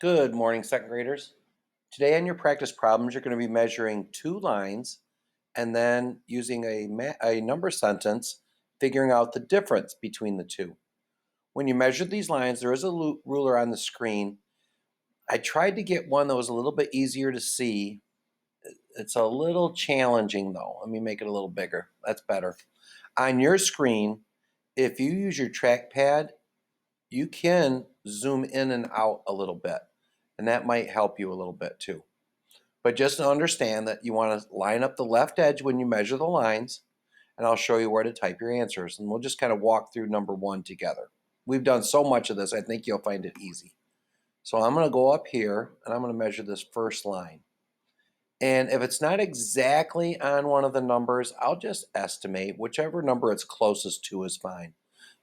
Good morning, second graders. Today on your practice problems, you're going to be measuring two lines and then using a number sentence, figuring out the difference between the two. When you measure these lines, there is a ruler on the screen. I tried to get one that was a little bit easier to see. It's a little challenging though. Let me make it a little bigger. That's better. On your screen, if you use your trackpad, you can zoom in and out a little bit, and that might help you a little bit too. But just to understand that you want to line up the left edge when you measure the lines, and I'll show you where to type your answers. And we'll just kind of walk through number one together. We've done so much of this, I think you'll find it easy. So I'm going to go up here, and I'm going to measure this first line. And if it's not exactly on one of the numbers, I'll just estimate. Whichever number it's closest to is fine.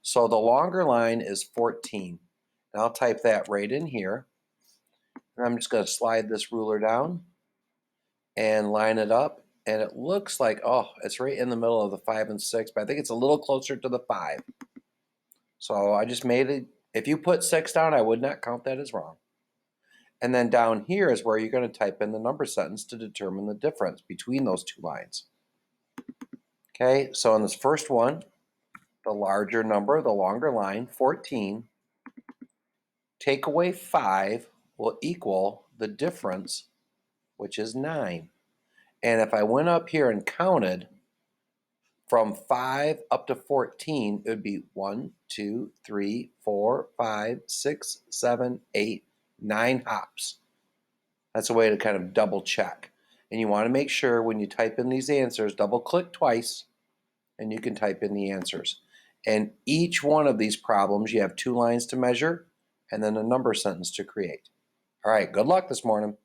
So the longer line is 14. And I'll type that right in here. And I'm just going to slide this ruler down and line it up. And it looks like, oh, it's right in the middle of the 5 and 6, but I think it's a little closer to the 5. So I just made it. If you put 6 down, I would not count that as wrong. And then down here is where you're going to type in the number sentence to determine the difference between those two lines. Okay, so in this first one, the larger number, the longer line, 14, take away 5 will equal the difference, which is 9. And if I went up here and counted from 5 up to 14, it would be 1, 2, 3, 4, 5, 6, 7, 8, 9 hops. That's a way to kind of double check. And you want to make sure when you type in these answers, double click twice, and you can type in the answers. And each one of these problems, you have 2 lines to measure and then a number sentence to create. All right, good luck this morning.